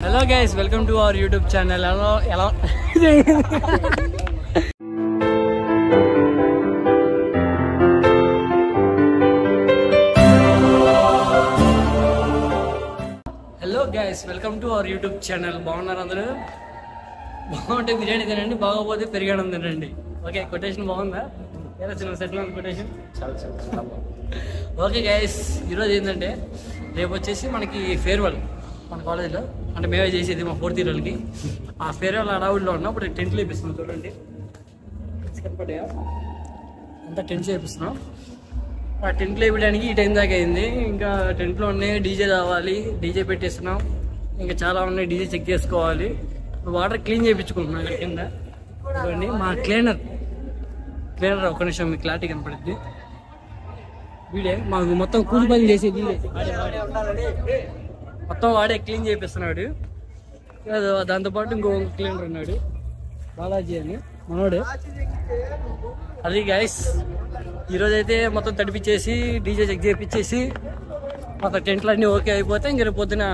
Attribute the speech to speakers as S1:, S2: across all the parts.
S1: Hello guys, welcome to our YouTube channel. Hello. Hello guys, welcome to our YouTube channel. బాగున్నారు అందరూ? బాగుంటే బిర్యానీ తినండి, బాగోపోతే పెరిగాడం తినండి. ఓకే, కొటేషన్ బాగుందా? ఎలా చిన్న సెటిల్ ఉంది కొటేషన్? చాలా ఓకే గైస్, ఈరోజు ఏంటంటే రేపు వచ్చేసి మనకి ఫేర్వెల్ మన కాలేజీలో, అంటే మేమే చేసేది మా 4th ఇయర్ వాళ్ళకి. ఆ ఫేర్వెల్ అడవుల్లో ఉన్నాం. ఇప్పుడు టెంట్లు వేపిస్తున్నాం, చూడండి కనపడ్డాయా, అంతా టెంట్లు వేపిస్తున్నాం. ఆ టెంట్లు వేయడానికి ఈ టైం దాకా అయింది. ఇంకా టెంట్లో ఉన్నాయి, డీజే రావాలి, డీజే పెట్టేస్తున్నాం. ఇంకా చాలా ఉన్నాయి, డీజే చెక్ చేసుకోవాలి. వాటర్ క్లీన్ చేయించుకుంటున్నాం ఇక్కడ కింద. చూడండి మా క్లీనర్ ఒక నిమిషం మీకు క్లారిటీ కనపడుద్ది. వీడే మాకు మొత్తం కూలి పని చేసేది, మొత్తం వాడే క్లీన్ చేపిస్తున్నాడు. దాంతోపాటు ఇంకో క్లీనర్ ఉన్నాడు, బాలాజీ అని, మనోడే. అది గైస్, ఈరోజైతే మొత్తం తడిపించేసి డీజే చెక్ చేయించేసి మొత్తం టెంట్లు అన్నీ ఓకే అయిపోతే ఇంక రేపు పొద్దున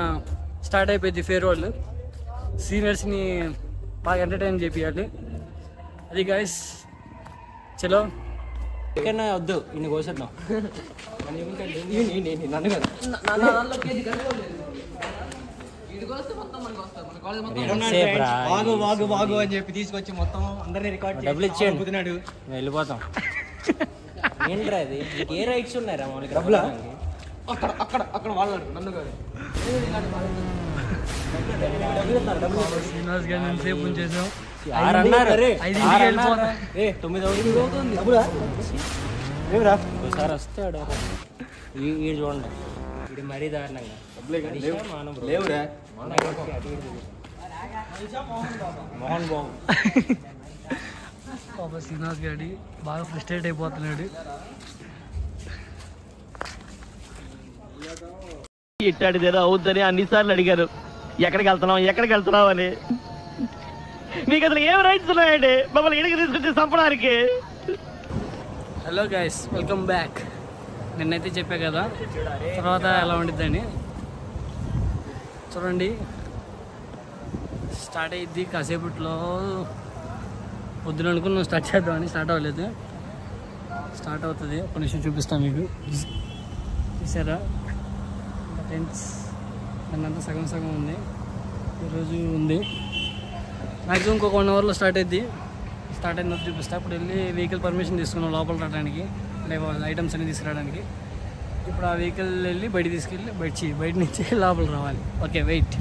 S1: స్టార్ట్ అయిపోయింది ఫేర్వెల్. సీనియర్స్ని బాగా ఎంటర్టైన్ చేయాలి. అది గైస్, చలో ఎక్కడైనా వద్దు, ఇన్ని కోసేద్దాం.
S2: వాగు అని చెప్పి తీసుకొచ్చి మొత్తం అందరినీ రికార్డ్
S1: డబ్బులు ఇచ్చేయండి, వెళ్ళిపోతాం. ఏంట్రా అది, ఏ రైట్స్ ఉన్నారా మనకి? డబ్బులా
S2: అక్కడ అక్కడ అక్కడ వాళ్ళు నన్ను కాదు.
S1: శ్రీనివాస్ గారిని సేపు ఉంచేసాం.
S2: 9
S1: ఒకసారి వస్తాడు వీడు, చూడండి వీడు మరీ దారుణంగా
S2: లేవురా
S1: మోహన్ బాబు. పాప శ్రీనివాస్ గారి బాగా ఫ్రస్ట్రేట్ అయిపోతున్నాడు.
S3: ఇట్టాడిదేదో అవుద్దని అన్నిసార్లు అడిగారు, ఎక్కడికి వెళ్తున్నావు అని. మీకు అసలు ఏం రైట్స్ ఉన్నాయండి మమ్మల్ని ఇడికి తీసుకొచ్చి చంపడానికి?
S1: Hello guys, welcome back. నిన్నైతే చెప్పా కదా తర్వాత ఎలా ఉండిద్దని. చూడండి స్టార్ట్ అయ్యిద్ది కాసేపట్లో. పొద్దున అనుకున్నాం స్టార్ట్ చేద్దామని, స్టార్ట్ అవ్వలేదు. స్టార్ట్ అవుతుంది, ఒక నిమిషం చూపిస్తాను మీకు. చూసారా టెంట్స్ దాన్నంతా సగం సగం ఉంది. ఈరోజు ఉంది, మ్యాక్సిమం ఇంకొక 1 అవర్లో స్టార్ట్ అయింది. స్టార్ట్ అయినప్పుడు చూపిస్తా. ఇప్పుడు వెళ్ళి వెహికల్ పర్మిషన్ తీసుకున్నాం లోపల రావడానికి, అంటే ఐటమ్స్ అన్ని తీసుకురావడానికి. ఇప్పుడు ఆ వెహికల్ వెళ్ళి బయట తీసుకెళ్ళి బయట నుంచి లోపల రావాలి. Okay, wait.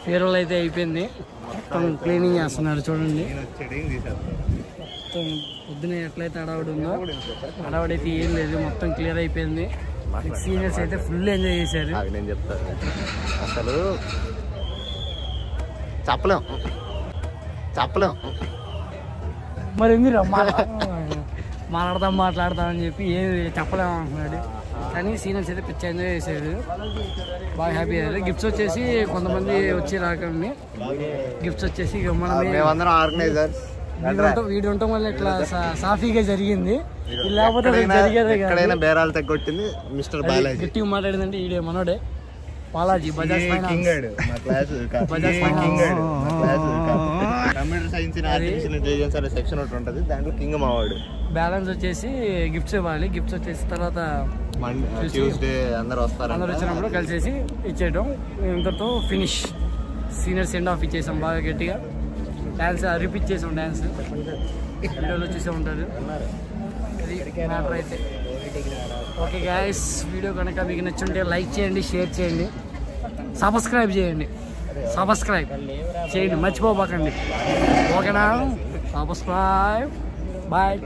S1: ఫేర్వెల్ అయితే అయిపోయింది. మొత్తం క్లీనింగ్ చేస్తున్నారు చూడండి. మొత్తం పొద్దునే ఎట్లయితే హడావుడి ఉందో హడావుడి అయితే ఏం లేదు, మొత్తం క్లియర్ అయిపోయింది. సీనియర్స్ అయితే ఫుల్ ఎంజాయ్ చేశారు.
S4: నేను చెప్తాను అసలు చెప్పలేం
S1: మరి మీరు మాట్లాడతామని చెప్పి ఏమి చెప్పలేము అంటున్నాడు. కానీ సీనియర్స్ అయితే పిచ్చి ఎంజాయ్ చేశారు, బాగా హ్యాపీ అయ్యారు. గిఫ్ట్స్ వచ్చేసి కొంతమంది వచ్చి రాకండి, గిఫ్ట్స్ వచ్చేసి
S4: మేమందరం ఆర్గనైజర్స్
S1: వీడు ఉండటం వల్ల ఇట్లా సాఫీగా జరిగింది. లేకపోతే
S4: ఎక్కడైనా బేరాలు తగ్గొట్టింది మిస్టర్ బాలాజీ.
S1: గట్టిగా మాట్లాడిందంటే ఈడే మనోడే Balaji, Bajaj
S4: computer science artificial intelligence అనే సెక్షన్ ఒకటి ఉంటుంది, దాంట్లో కింగ్ మావాడు.
S1: బ్యాలెన్స్ వచ్చేసి గిఫ్ట్స్ ఇవ్వాలి. గిఫ్ట్స్ వచ్చేసి తర్వాత
S4: ట్యూస్డే అందరు
S1: వచ్చినప్పుడు కలిసేసి ఇచ్చేయడం. ఇంతతో ఫినిష్. సీనియర్ సెండ్ ఆఫ్ ఇచ్చేసాం బాగా గట్టిగా. డ్యాన్స్ రిపీట్ చేసాం, డ్యాన్స్ వీడియోలో చూసే ఉంటారు. అది మ్యాటర్ అయితే. ఓకే గైస్, వీడియో కనుక మీకు నచ్చుంటే లైక్ చేయండి, షేర్ చేయండి, సబ్స్క్రైబ్ చేయండి మర్చిపోబాకండి. ఓకేనా? సబ్స్క్రైబ్. బాయ్.